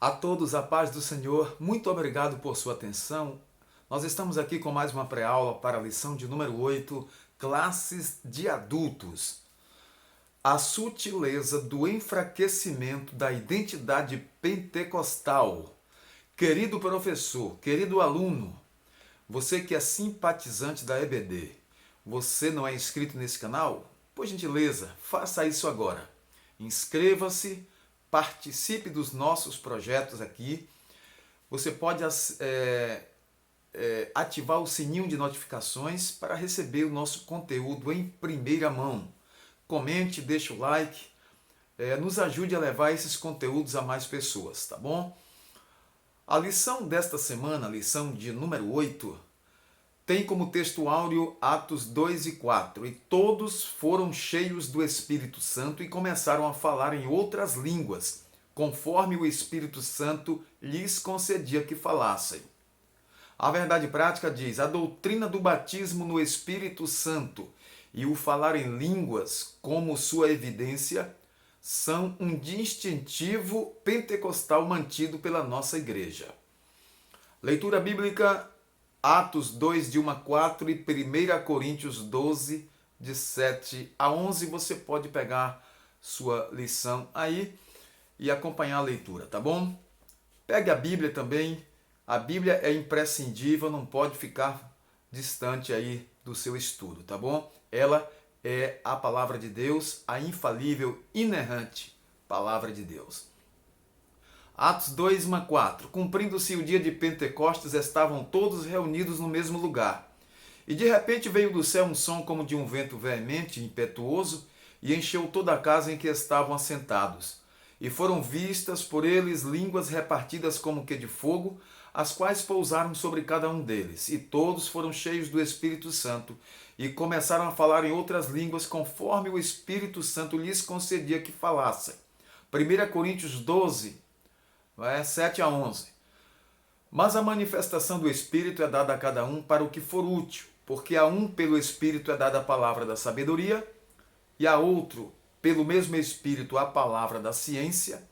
A todos a paz do Senhor, muito obrigado por sua atenção. Nós estamos aqui com mais uma pré-aula para a lição de número 8, Classes de Adultos. A sutileza do enfraquecimento da identidade pentecostal. Querido professor, querido aluno, você que é simpatizante da EBD, você não é inscrito nesse canal? Por gentileza, faça isso agora. Inscreva-se, participe dos nossos projetos aqui. Você pode ativar o sininho de notificações para receber o nosso conteúdo em primeira mão. Comente, deixe o like, nos ajude a levar esses conteúdos a mais pessoas, tá bom? A lição desta semana, a lição de número 8, tem como texto áureo Atos 2 e 4. E todos foram cheios do Espírito Santo e começaram a falar em outras línguas, conforme o Espírito Santo lhes concedia que falassem. A verdade prática diz: a doutrina do batismo no Espírito Santo e o falar em línguas como sua evidência são um distintivo pentecostal mantido pela nossa igreja. Leitura bíblica, Atos 2, de 1 a 4 e 1 Coríntios 12, de 7 a 11. Você pode pegar sua lição aí e acompanhar a leitura, tá bom? Pegue a Bíblia também. A Bíblia é imprescindível, não pode ficar distante aí do seu estudo, tá bom? Ela é a palavra de Deus, a infalível, inerrante palavra de Deus. Atos 2, 1 a 4. Cumprindo-se o dia de Pentecostes, estavam todos reunidos no mesmo lugar. E de repente veio do céu um som como de um vento veemente e impetuoso, e encheu toda a casa em que estavam assentados. E foram vistas por eles línguas repartidas como que de fogo, as quais pousaram sobre cada um deles. E todos foram cheios do Espírito Santo, e começaram a falar em outras línguas, conforme o Espírito Santo lhes concedia que falassem. 1 Coríntios 12, 7 a 11. Mas a manifestação do Espírito é dada a cada um para o que for útil, porque a um pelo Espírito é dada a palavra da sabedoria, e a outro pelo mesmo Espírito a palavra da ciência,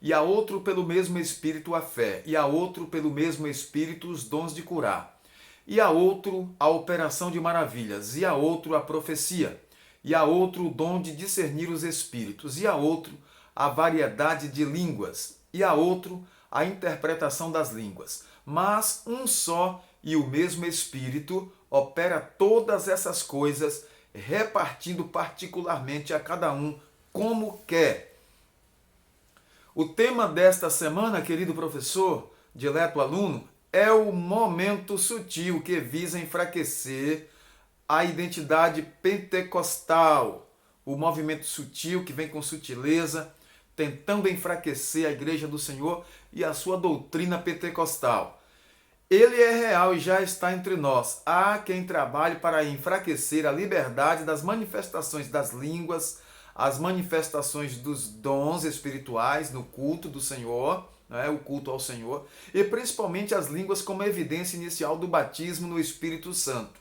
e a outro pelo mesmo Espírito a fé, e a outro pelo mesmo Espírito os dons de curar, e a outro a operação de maravilhas, e a outro a profecia, e a outro o dom de discernir os espíritos, e a outro a variedade de línguas, e a outro a interpretação das línguas. Mas um só e o mesmo Espírito opera todas essas coisas, repartindo particularmente a cada um como quer. O tema desta semana, querido professor, dileto aluno, é o momento sutil que visa enfraquecer a identidade pentecostal. O movimento sutil que vem com sutileza, tentando enfraquecer a Igreja do Senhor e a sua doutrina pentecostal. Ele é real e já está entre nós. Há quem trabalhe para enfraquecer a liberdade das manifestações das línguas, as manifestações dos dons espirituais no culto do Senhor, o culto ao Senhor, e principalmente as línguas como evidência inicial do batismo no Espírito Santo.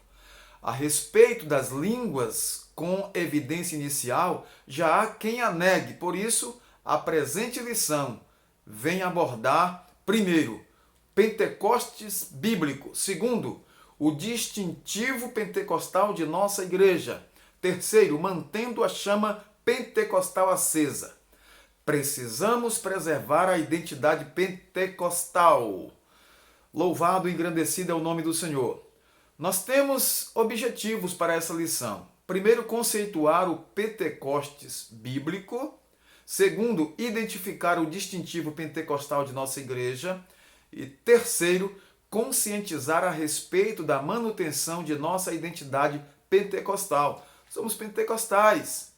A respeito das línguas com evidência inicial, já há quem a negue. Por isso, a presente lição vem abordar, primeiro, Pentecostes bíblico. Segundo, o distintivo pentecostal de nossa igreja. Terceiro, mantendo a chama pentecostal acesa. Precisamos preservar a identidade pentecostal. Louvado e engrandecido é o nome do Senhor. Nós temos objetivos para essa lição. Primeiro, conceituar o Pentecostes bíblico. Segundo, identificar o distintivo pentecostal de nossa igreja. E terceiro, conscientizar a respeito da manutenção de nossa identidade pentecostal. Somos pentecostais,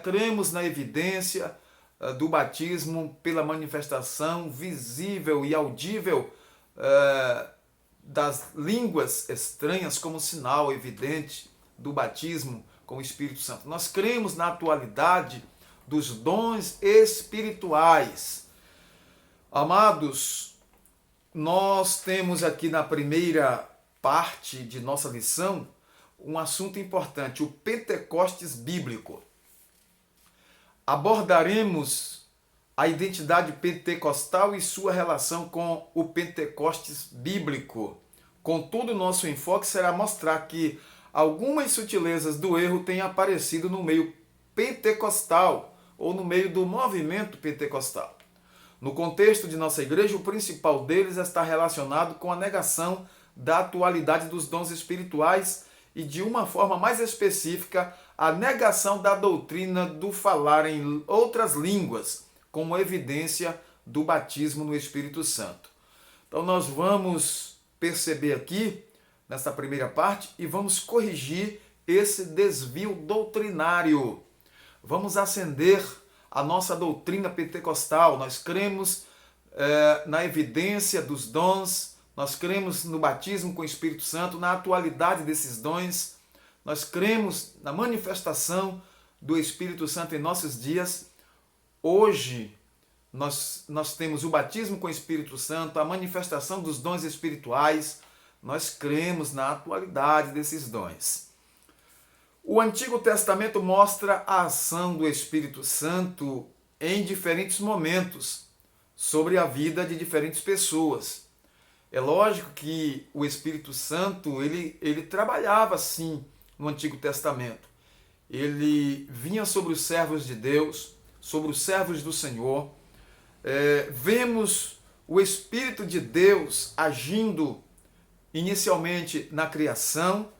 cremos na evidência do batismo pela manifestação visível e audível das línguas estranhas como sinal evidente do batismo com o Espírito Santo. Nós cremos na atualidade dos dons espirituais. Amados, nós temos aqui na primeira parte de nossa lição um assunto importante, o Pentecostes bíblico. Abordaremos a identidade pentecostal e sua relação com o Pentecostes bíblico. Contudo, nosso enfoque será mostrar que algumas sutilezas do erro têm aparecido no meio pentecostal ou no meio do movimento pentecostal. No contexto de nossa igreja, o principal deles está relacionado com a negação da atualidade dos dons espirituais e, de uma forma mais específica, a negação da doutrina do falar em outras línguas, como evidência do batismo no Espírito Santo. Então nós vamos perceber aqui, nessa primeira parte, e vamos corrigir esse desvio doutrinário. Vamos acender a nossa doutrina pentecostal. Nós cremos na evidência dos dons, nós cremos no batismo com o Espírito Santo, na atualidade desses dons, nós cremos na manifestação do Espírito Santo em nossos dias. Hoje, nós temos o batismo com o Espírito Santo, a manifestação dos dons espirituais, nós cremos na atualidade desses dons. O Antigo Testamento mostra a ação do Espírito Santo em diferentes momentos sobre a vida de diferentes pessoas. É lógico que o Espírito Santo ele trabalhava sim no Antigo Testamento. Ele vinha sobre os servos de Deus, sobre os servos do Senhor. Vemos o Espírito de Deus agindo inicialmente na criação,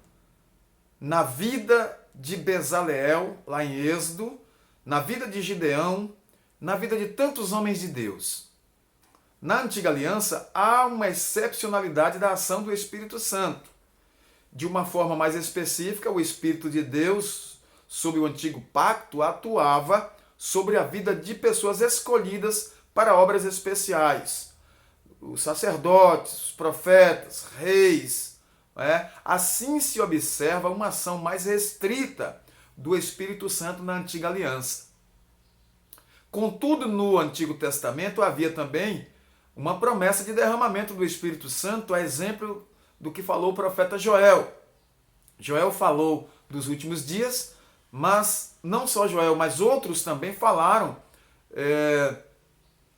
na vida de Bezaleel, lá em Êxodo, na vida de Gideão, na vida de tantos homens de Deus. Na Antiga Aliança, há uma excepcionalidade da ação do Espírito Santo. De uma forma mais específica, o Espírito de Deus, sob o Antigo Pacto, atuava sobre a vida de pessoas escolhidas para obras especiais. Os sacerdotes, os profetas, reis. Assim se observa uma ação mais restrita do Espírito Santo na Antiga Aliança. Contudo, no Antigo Testamento havia também uma promessa de derramamento do Espírito Santo, a exemplo do que falou o profeta Joel. Joel falou dos últimos dias, mas não só Joel, mas outros também falaram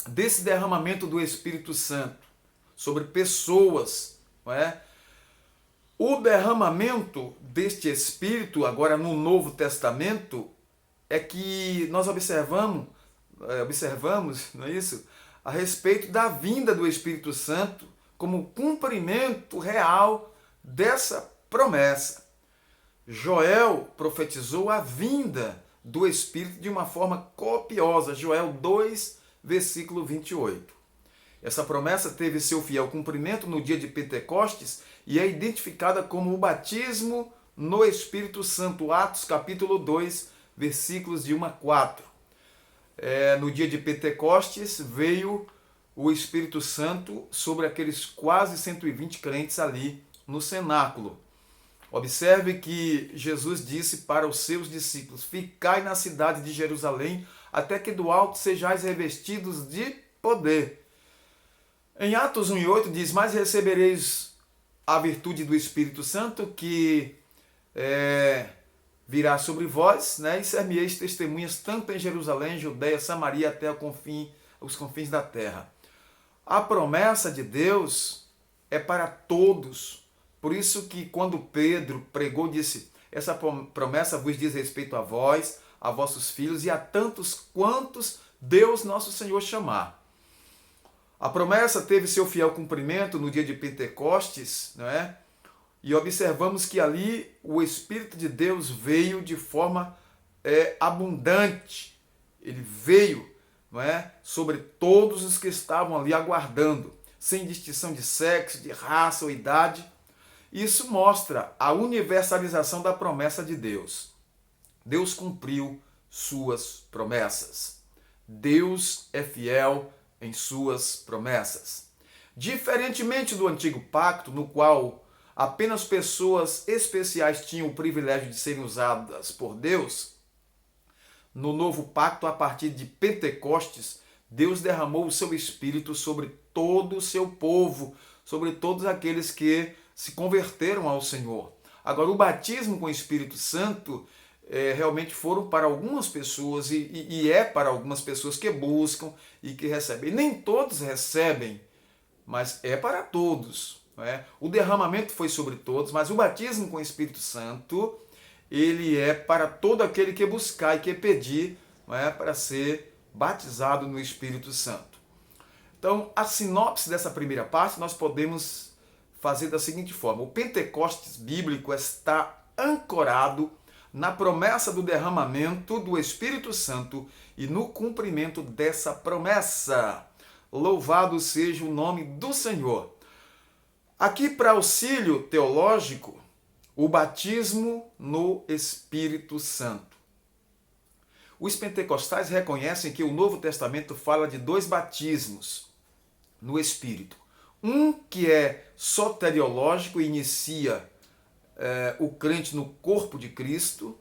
desse derramamento do Espírito Santo sobre pessoas. Não é? O derramamento deste Espírito, agora no Novo Testamento, é que nós observamos, não é isso? A respeito da vinda do Espírito Santo como cumprimento real dessa promessa. Joel profetizou a vinda do Espírito de uma forma copiosa. Joel 2, versículo 28. Essa promessa teve seu fiel cumprimento no dia de Pentecostes e é identificada como o batismo no Espírito Santo. Atos capítulo 2, versículos de 1 a 4. No dia de Pentecostes veio o Espírito Santo sobre aqueles quase 120 crentes ali no cenáculo. Observe que Jesus disse para os seus discípulos: ficai na cidade de Jerusalém, até que do alto sejais revestidos de poder. Em Atos 1:8 diz: mas recebereis a virtude do Espírito Santo, que virá sobre vós, e ser-me-eis testemunhas tanto em Jerusalém, Judeia, Samaria, até os confins da terra. A promessa de Deus é para todos. Por isso que quando Pedro pregou, disse: essa promessa vos diz respeito a vós, a vossos filhos e a tantos quantos Deus nosso Senhor chamar. A promessa teve seu fiel cumprimento no dia de Pentecostes, não é? E observamos que ali o Espírito de Deus veio de forma abundante. Ele veio, não é, sobre todos os que estavam ali aguardando, sem distinção de sexo, de raça ou idade. Isso mostra a universalização da promessa de Deus. Deus cumpriu suas promessas. Deus é fiel em suas promessas. Diferentemente do Antigo Pacto, no qual apenas pessoas especiais tinham o privilégio de serem usadas por Deus, no Novo Pacto, a partir de Pentecostes, Deus derramou o seu Espírito sobre todo o seu povo, sobre todos aqueles que se converteram ao Senhor. Agora, o batismo com o Espírito Santo realmente foram para algumas pessoas e é para algumas pessoas que buscam e que recebem. Nem todos recebem, mas é para todos. Não é? O derramamento foi sobre todos, mas o batismo com o Espírito Santo, ele é para todo aquele que buscar e que pedir, não é? Para ser batizado no Espírito Santo. Então, a sinopse dessa primeira parte nós podemos fazer da seguinte forma: o Pentecostes bíblico está ancorado na promessa do derramamento do Espírito Santo e no cumprimento dessa promessa. Louvado seja o nome do Senhor. Aqui, para auxílio teológico, o batismo no Espírito Santo. Os pentecostais reconhecem que o Novo Testamento fala de dois batismos no Espírito. Um que é soteriológico e inicia o crente no corpo de Cristo,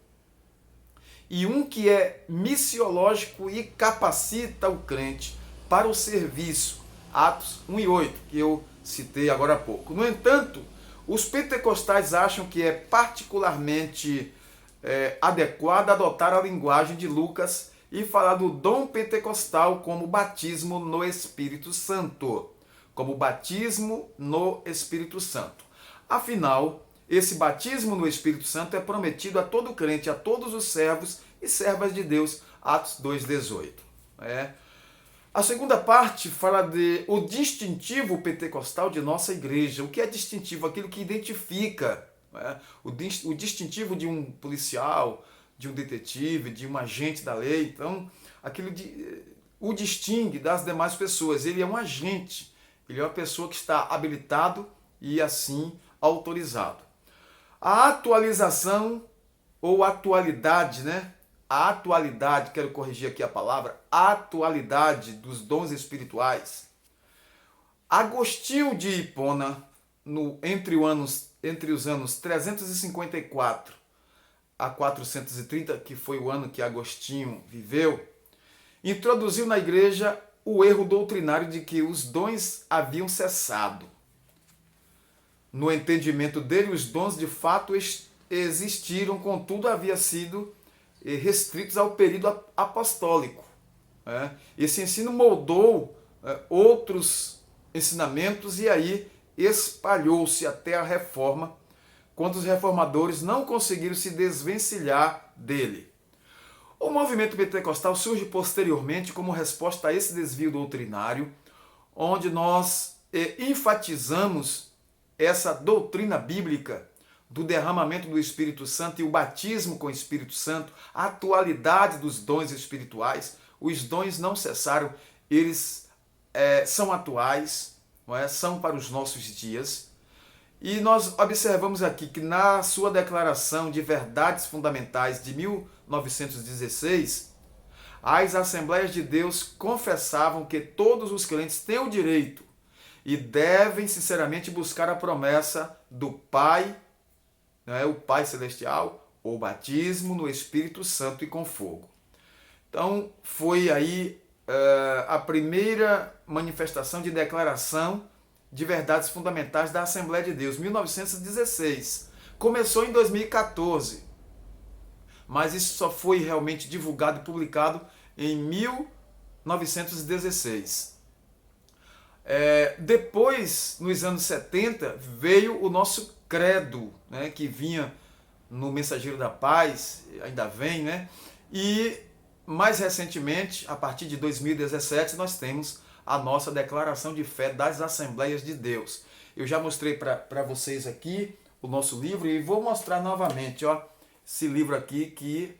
e um que é missiológico e capacita o crente para o serviço, Atos 1 e 8, que eu citei agora há pouco. No entanto, os pentecostais acham que é particularmente adequado adotar a linguagem de Lucas e falar do dom pentecostal como batismo no Espírito Santo. Como batismo no Espírito Santo. Afinal, esse batismo no Espírito Santo é prometido a todo crente, a todos os servos e servas de Deus, Atos 2,18. A segunda parte fala de o distintivo pentecostal de nossa igreja. O que é distintivo? Aquilo que identifica. O distintivo de um policial, de um detetive, de um agente da lei. Então, o distingue das demais pessoas. Ele é um agente, ele é uma pessoa que está habilitado e assim autorizado. A atualização ou atualidade, A atualidade, quero corrigir aqui a palavra, a atualidade dos dons espirituais. Agostinho de Hipona, entre os anos 354 a 430, que foi o ano que Agostinho viveu, introduziu na igreja o erro doutrinário de que os dons haviam cessado. No entendimento dele, os dons de fato existiram, contudo haviam sido restritos ao período apostólico. Esse ensino moldou outros ensinamentos e aí espalhou-se até a Reforma, quando os reformadores não conseguiram se desvencilhar dele. O movimento pentecostal surge posteriormente como resposta a esse desvio doutrinário, onde nós enfatizamos essa doutrina bíblica do derramamento do Espírito Santo e o batismo com o Espírito Santo, a atualidade dos dons espirituais. Os dons não cessaram, eles são atuais, são para os nossos dias. E nós observamos aqui que na sua Declaração de Verdades Fundamentais de 1916, as Assembleias de Deus confessavam que todos os crentes têm o direito e devem sinceramente buscar a promessa do Pai, o Pai Celestial, o batismo no Espírito Santo e com fogo. Então, foi aí a primeira manifestação de declaração de verdades fundamentais da Assembleia de Deus, 1916. Começou em 2014, mas isso só foi realmente divulgado e publicado em 1916. Depois, nos anos 70, veio o nosso credo, que vinha no Mensageiro da Paz, ainda vem, e mais recentemente, a partir de 2017, nós temos a nossa declaração de fé das Assembleias de Deus. Eu já mostrei para vocês aqui o nosso livro e vou mostrar novamente, esse livro aqui que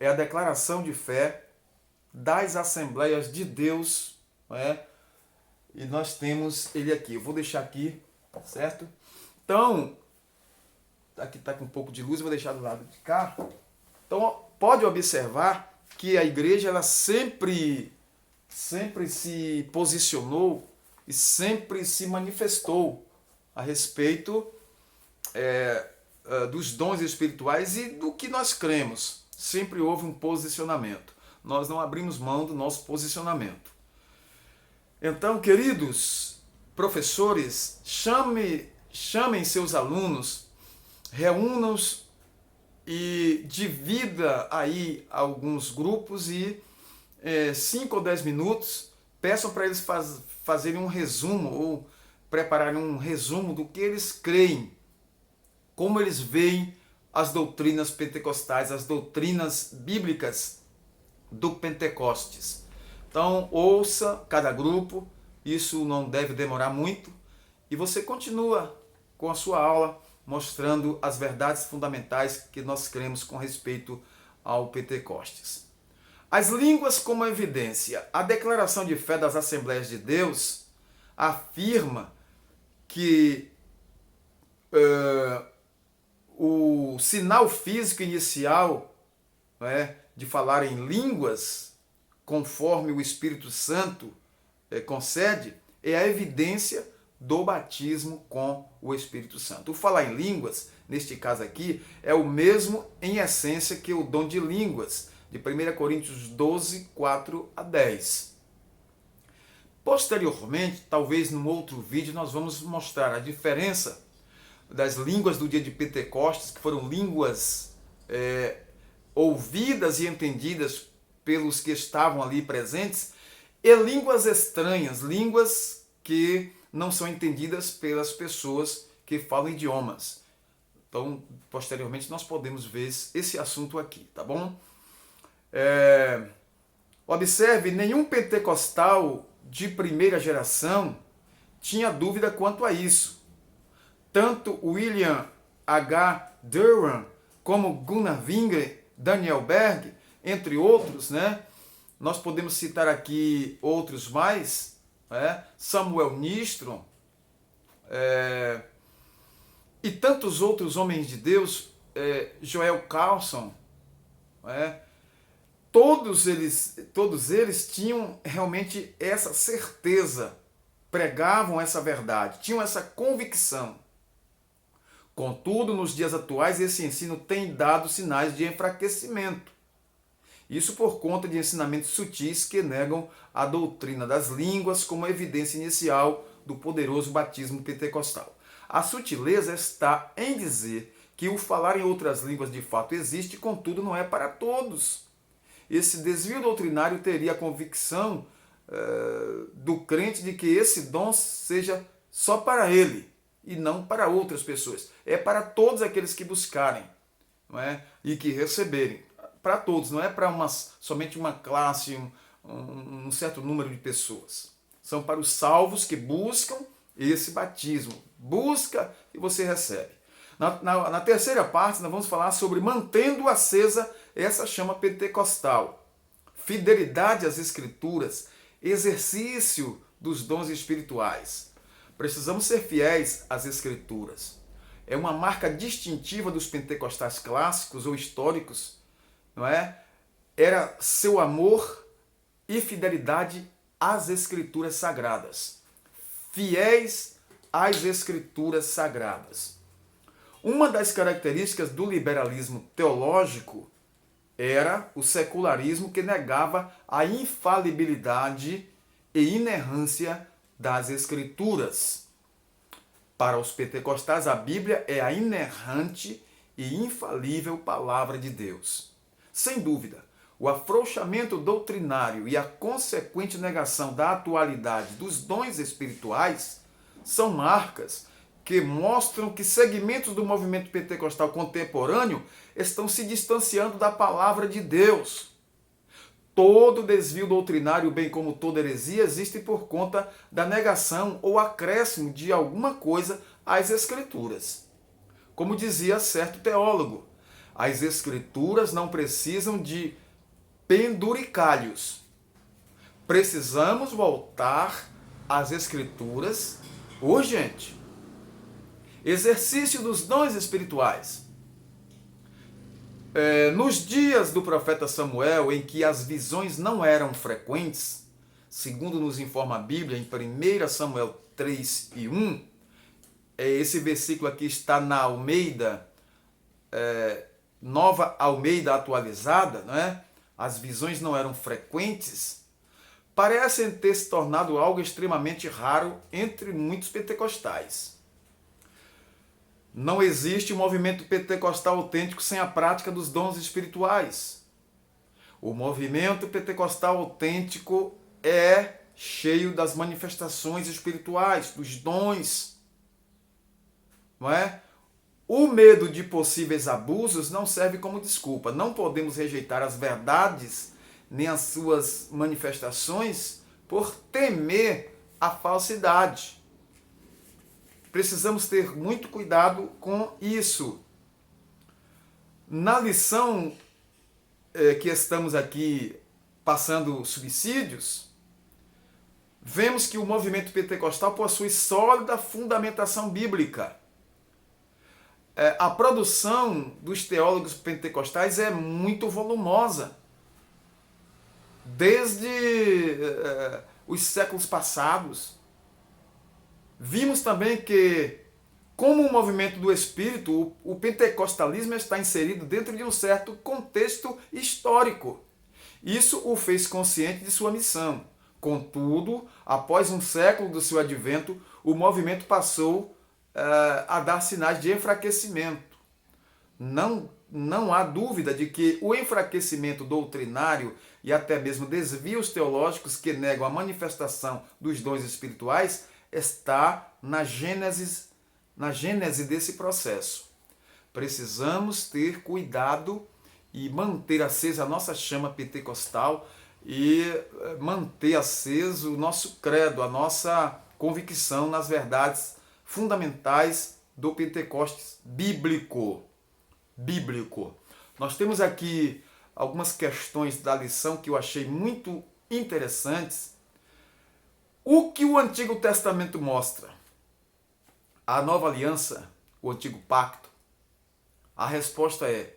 é a declaração de fé das Assembleias de Deus, e nós temos ele aqui. Eu vou deixar aqui, certo? Então, aqui está com um pouco de luz, eu vou deixar do lado de cá. Então, pode observar que a igreja ela sempre se posicionou e sempre se manifestou a respeito dos dons espirituais e do que nós cremos. Sempre houve um posicionamento. Nós não abrimos mão do nosso posicionamento. Então, queridos professores, chamem seus alunos, reúnam-os e divida aí alguns grupos e 5 ou 10 minutos peçam para eles fazerem um resumo ou prepararem um resumo do que eles creem, como eles veem as doutrinas pentecostais, as doutrinas bíblicas do Pentecostes. Então, ouça cada grupo, isso não deve demorar muito, e você continua com a sua aula mostrando as verdades fundamentais que nós cremos com respeito ao Pentecostes. As línguas como evidência. A declaração de fé das Assembleias de Deus afirma que o sinal físico inicial, de falar em línguas, conforme o Espírito Santo concede, é a evidência do batismo com o Espírito Santo. O falar em línguas, neste caso aqui, é o mesmo em essência que o dom de línguas, de 1 Coríntios 12, 4 a 10. Posteriormente, talvez num outro vídeo, nós vamos mostrar a diferença das línguas do dia de Pentecostes, que foram línguas ouvidas e entendidas pelos que estavam ali presentes, e línguas estranhas, línguas que não são entendidas pelas pessoas que falam idiomas. Então, posteriormente, nós podemos ver esse assunto aqui, tá bom? Observe, nenhum pentecostal de primeira geração tinha dúvida quanto a isso. Tanto William H. Durham como Gunnar Wingre, Daniel Berg, entre outros, nós podemos citar aqui outros mais, Samuel Nistron, e tantos outros homens de Deus, Joel Carlson, todos eles tinham realmente essa certeza, pregavam essa verdade, tinham essa convicção. Contudo, nos dias atuais, esse ensino tem dado sinais de enfraquecimento. Isso por conta de ensinamentos sutis que negam a doutrina das línguas como evidência inicial do poderoso batismo pentecostal. A sutileza está em dizer que o falar em outras línguas de fato existe, contudo não é para todos. Esse desvio doutrinário teria a convicção do crente de que esse dom seja só para ele e não para outras pessoas. É para todos aqueles que buscarem, e que receberem. Para todos, não é para somente uma classe, um certo número de pessoas. São para os salvos que buscam esse batismo. Busca e você recebe. Na terceira parte, nós vamos falar sobre mantendo acesa essa chama pentecostal. Fidelidade às Escrituras, exercício dos dons espirituais. Precisamos ser fiéis às Escrituras. É uma marca distintiva dos pentecostais clássicos ou históricos, não é? Era seu amor e fidelidade às Escrituras sagradas. Fiéis às Escrituras sagradas. Uma das características do liberalismo teológico era o secularismo que negava a infalibilidade e inerrância das Escrituras. Para os pentecostais, a Bíblia é a inerrante e infalível palavra de Deus. Sem dúvida, o afrouxamento doutrinário e a consequente negação da atualidade dos dons espirituais são marcas que mostram que segmentos do movimento pentecostal contemporâneo estão se distanciando da palavra de Deus. Todo desvio doutrinário, bem como toda heresia, existe por conta da negação ou acréscimo de alguma coisa às Escrituras. Como dizia certo teólogo, as Escrituras não precisam de penduricalhos. Precisamos voltar às Escrituras. Gente, exercício dos dons espirituais. Nos dias do profeta Samuel, em que as visões não eram frequentes, segundo nos informa a Bíblia, em 1 Samuel 3 e 1, esse versículo aqui está na Almeida, Nova Almeida atualizada, As visões não eram frequentes, parecem ter se tornado algo extremamente raro entre muitos pentecostais. Não existe um movimento pentecostal autêntico sem a prática dos dons espirituais. O movimento pentecostal autêntico é cheio das manifestações espirituais, dos dons. Não é? O medo de possíveis abusos não serve como desculpa. Não podemos rejeitar as verdades nem as suas manifestações por temer a falsidade. Precisamos ter muito cuidado com isso. Na lição que estamos aqui passando subsídios, vemos que o movimento pentecostal possui sólida fundamentação bíblica. A produção dos teólogos pentecostais é muito volumosa. Desde os séculos passados, vimos também que, como um movimento do Espírito, o pentecostalismo está inserido dentro de um certo contexto histórico. Isso o fez consciente de sua missão. Contudo, após um século do seu advento, o movimento passou a dar sinais de enfraquecimento. Não há dúvida de que o enfraquecimento doutrinário e até mesmo desvios teológicos que negam a manifestação dos dons espirituais está na gênese desse processo. Precisamos ter cuidado e manter acesa a nossa chama pentecostal e manter aceso o nosso credo, a nossa convicção nas verdades fundamentais do Pentecostes bíblico. Nós temos aqui algumas questões da lição que eu achei muito interessantes. O que o Antigo Testamento mostra? A Nova Aliança, o Antigo Pacto? A resposta é: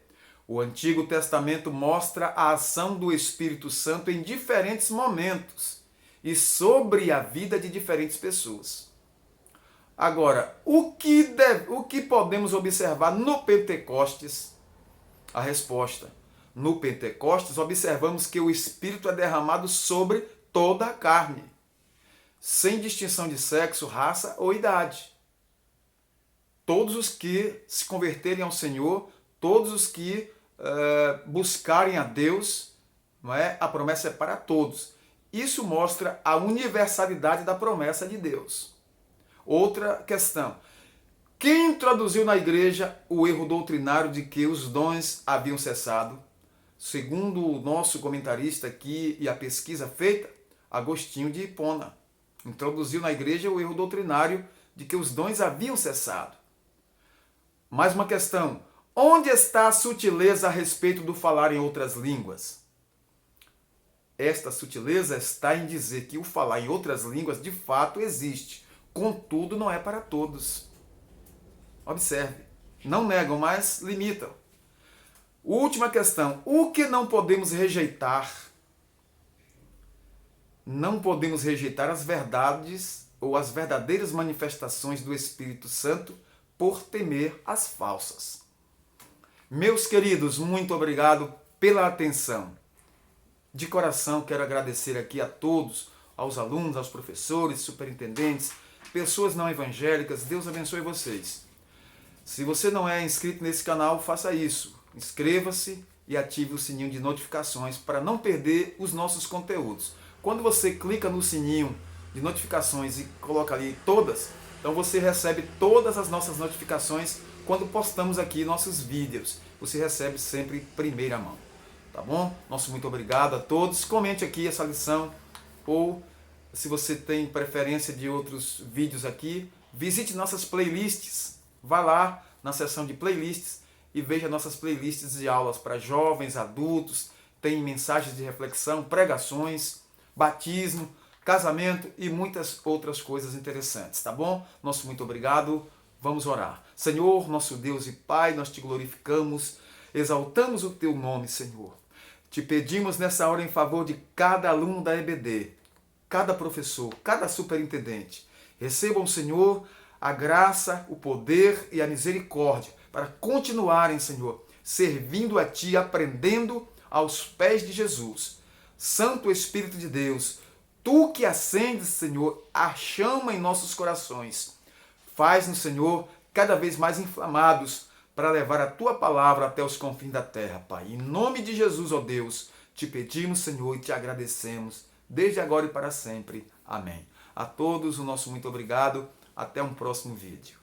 o Antigo Testamento mostra a ação do Espírito Santo em diferentes momentos e sobre a vida de diferentes pessoas. Agora, o que podemos observar no Pentecostes? A resposta: no Pentecostes observamos que o Espírito é derramado sobre toda a carne, sem distinção de sexo, raça ou idade. Todos os que se converterem ao Senhor, todos os que buscarem a Deus, não é? A promessa é para todos. Isso mostra a universalidade da promessa de Deus. Outra questão: quem introduziu na igreja o erro doutrinário de que os dons haviam cessado? Segundo o nosso comentarista aqui e a pesquisa feita, Agostinho de Hipona introduziu na igreja o erro doutrinário de que os dons haviam cessado. Mais uma questão: onde está a sutileza a respeito do falar em outras línguas? Esta sutileza está em dizer que o falar em outras línguas de fato existe, contudo não é para todos. Observe, não negam, mas limitam. Última questão: o que não podemos rejeitar? Não podemos rejeitar as verdades ou as verdadeiras manifestações do Espírito Santo por temer as falsas. Meus queridos, muito obrigado pela atenção. De coração quero agradecer aqui a todos, aos alunos, aos professores, superintendentes, pessoas não evangélicas. Deus abençoe vocês. Se você não é inscrito nesse canal, faça isso. Inscreva-se e ative o sininho de notificações para não perder os nossos conteúdos. Quando você clica no sininho de notificações e coloca ali todas, então você recebe todas as nossas notificações quando postamos aqui nossos vídeos. Você recebe sempre em primeira mão. Tá bom? Nosso muito obrigado a todos. Comente aqui essa lição, ou se você tem preferência de outros vídeos aqui, visite nossas playlists. Vá lá na seção de playlists e veja nossas playlists de aulas para jovens, adultos. Tem mensagens de reflexão, pregações, batismo, casamento e muitas outras coisas interessantes, tá bom? Nosso muito obrigado. Vamos orar. Senhor, nosso Deus e Pai, nós te glorificamos, exaltamos o teu nome, Senhor. Te pedimos nessa hora em favor de cada aluno da EBD, cada professor, cada superintendente. Recebam, Senhor, a graça, o poder e a misericórdia para continuarem, Senhor, servindo a Ti, aprendendo aos pés de Jesus. Santo Espírito de Deus, Tu que acendes, Senhor, a chama em nossos corações. Faz-nos, Senhor, cada vez mais inflamados para levar a tua palavra até os confins da terra, Pai. Em nome de Jesus, ó Deus, te pedimos, Senhor, e te agradecemos, desde agora e para sempre. Amém. A todos, o nosso muito obrigado. Até um próximo vídeo.